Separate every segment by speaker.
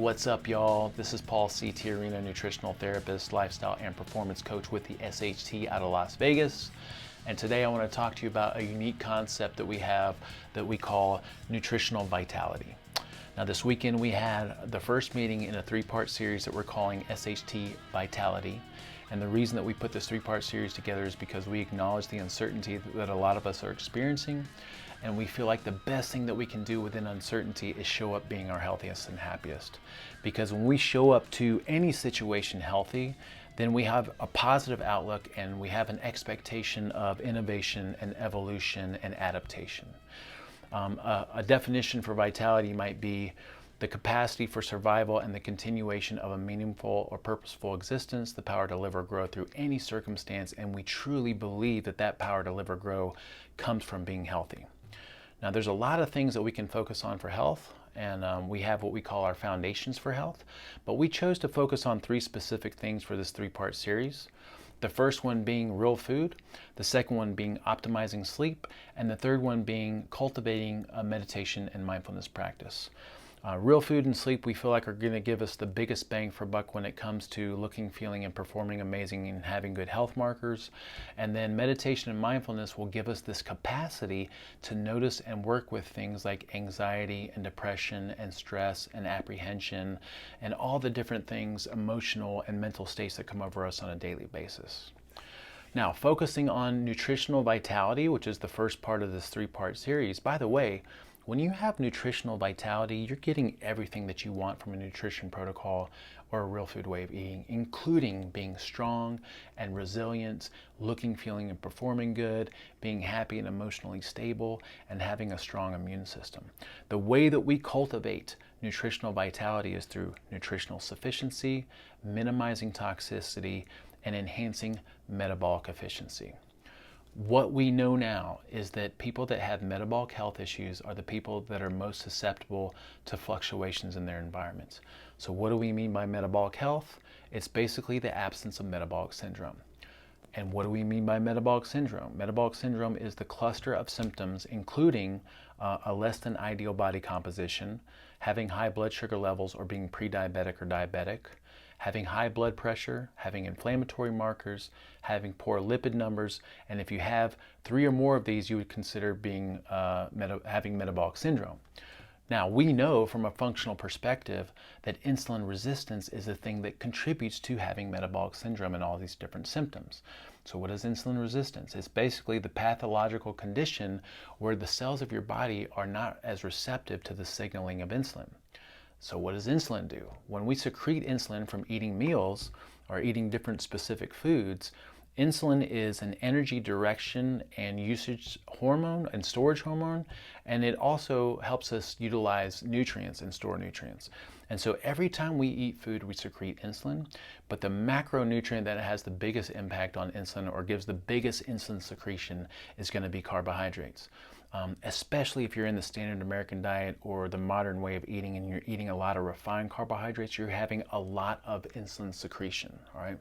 Speaker 1: What's up, y'all? This is Paul C. Tiarina, nutritional therapist, lifestyle and performance coach with the SHT out of Las Vegas. And today I want to talk to you about a unique concept that we have that we call nutritional vitality. Now, this weekend we had the first meeting in a three-part series that we're calling SHT Vitality. And the reason that we put this three-part series together is because we acknowledge the uncertainty that a lot of us are experiencing. And we feel like the best thing that we can do within uncertainty is show up being our healthiest and happiest. Because when we show up to any situation healthy, then we have a positive outlook and we have an expectation of innovation and evolution and adaptation. A definition for vitality might be the capacity for survival and the continuation of a meaningful or purposeful existence, the power to live or grow through any circumstance, and we truly believe that that power to live or grow comes from being healthy. Now, there's a lot of things that we can focus on for health, and we have what we call our foundations for health, but we chose to focus on three specific things for this three-part series. The first one being real food, the second one being optimizing sleep, and the third one being cultivating a meditation and mindfulness practice. Real food and sleep we feel like are going to give us the biggest bang for buck when it comes to looking, feeling, and performing amazing and having good health markers. And then meditation and mindfulness will give us this capacity to notice and work with things like anxiety and depression and stress and apprehension and all the different things, emotional and mental states that come over us on a daily basis. Now, focusing on nutritional vitality, which is the first part of this three-part series. By the way, when you have nutritional vitality, you're getting everything that you want from a nutrition protocol or a real food way of eating, including being strong and resilient, looking, feeling, and performing good, being happy and emotionally stable, and having a strong immune system. The way that we cultivate nutritional vitality is through nutritional sufficiency, minimizing toxicity, and enhancing metabolic efficiency. What we know now is that people that have metabolic health issues are the people that are most susceptible to fluctuations in their environments. So what do we mean by metabolic health? It's basically the absence of metabolic syndrome. And what do we mean by metabolic syndrome? Metabolic syndrome is the cluster of symptoms including a less than ideal body composition, having high blood sugar levels or being pre-diabetic or diabetic, having high blood pressure, having inflammatory markers, having poor lipid numbers, and if you have three or more of these, you would consider being having metabolic syndrome. Now, we know from a functional perspective that insulin resistance is the thing that contributes to having metabolic syndrome and all these different symptoms. So what is insulin resistance? It's basically the pathological condition where the cells of your body are not as receptive to the signaling of insulin. So what does insulin do? When we secrete insulin from eating meals or eating different specific foods, insulin is an energy direction and usage hormone and storage hormone, and it also helps us utilize nutrients and store nutrients. And so every time we eat food, we secrete insulin, but the macronutrient that has the biggest impact on insulin or gives the biggest insulin secretion is going to be carbohydrates. Especially if you're in the standard American diet or the modern way of eating and you're eating a lot of refined carbohydrates, you're having a lot of insulin secretion, all right?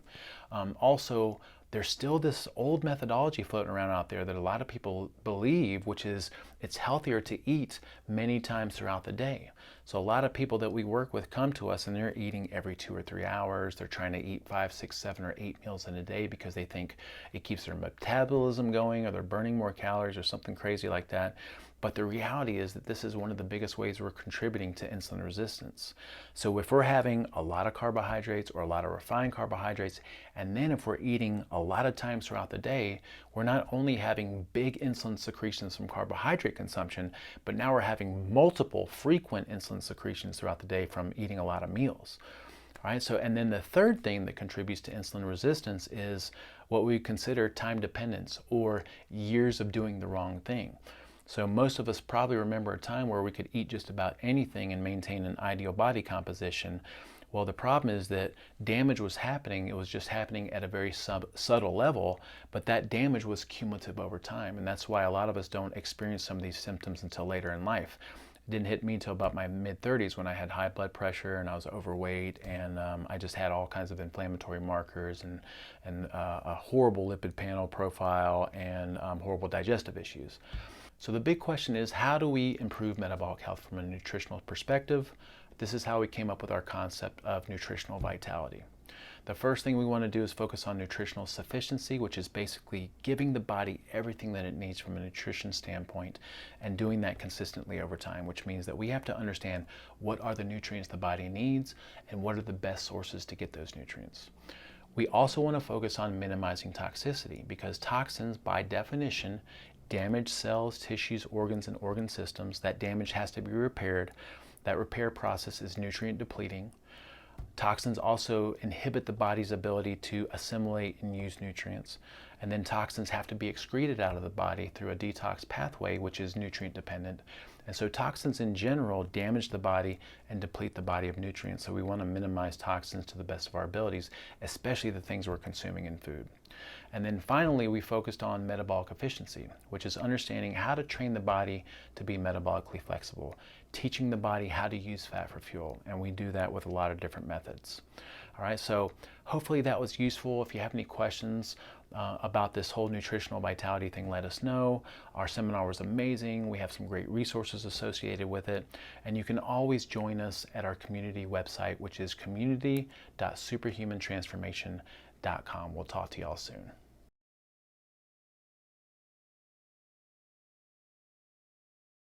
Speaker 1: Also, there's still this old methodology floating around out there that a lot of people believe, which is it's healthier to eat many times throughout the day. So a lot of people that we work with come to us and they're eating every 2 or 3 hours. They're trying to eat 5, 6, 7, or 8 meals in a day because they think it keeps their metabolism going or they're burning more calories or something crazy like that. But the reality is that this is one of the biggest ways we're contributing to insulin resistance. So if we're having a lot of carbohydrates or a lot of refined carbohydrates, and then if we're eating a lot of times throughout the day, we're not only having big insulin secretions from carbohydrate consumption, but now we're having multiple frequent insulin secretions throughout the day from eating a lot of meals. All right, so and then the third thing that contributes to insulin resistance is what we consider time dependence or years of doing the wrong thing. So most of us probably remember a time where we could eat just about anything and maintain an ideal body composition. Well, the problem is that damage was happening. It was just happening at a very subtle level, but that damage was cumulative over time. And that's why a lot of us don't experience some of these symptoms until later in life. It didn't hit me until about my mid-30s when I had high blood pressure and I was overweight, and I just had all kinds of inflammatory markers and a horrible lipid panel profile and horrible digestive issues. So the big question is, how do we improve metabolic health from a nutritional perspective? this is how we came up with our concept of nutritional vitality. The first thing we want to do is focus on nutritional sufficiency, which is basically giving the body everything that it needs from a nutrition standpoint and doing that consistently over time, which means that we have to understand what are the nutrients the body needs and what are the best sources to get those nutrients. We also want to focus on minimizing toxicity, because toxins, by definition, damage cells, tissues, organs, and organ systems. That damage has to be repaired. That repair process is nutrient depleting. Toxins also inhibit the body's ability to assimilate and use nutrients. And then toxins have to be excreted out of the body through a detox pathway, which is nutrient dependent. And so toxins in general damage the body and deplete the body of nutrients. So we want to minimize toxins to the best of our abilities, especially the things we're consuming in food. And then finally, we focused on metabolic efficiency, which is understanding how to train the body to be metabolically flexible, teaching the body how to use fat for fuel. And we do that with a lot of different methods. All right, so hopefully that was useful. If you have any questions about this whole nutritional vitality thing, let us know. Our seminar was amazing. We have some great resources associated with it. And you can always join us at our community website, which is community.superhumantransformation.com. We'll talk to y'all soon.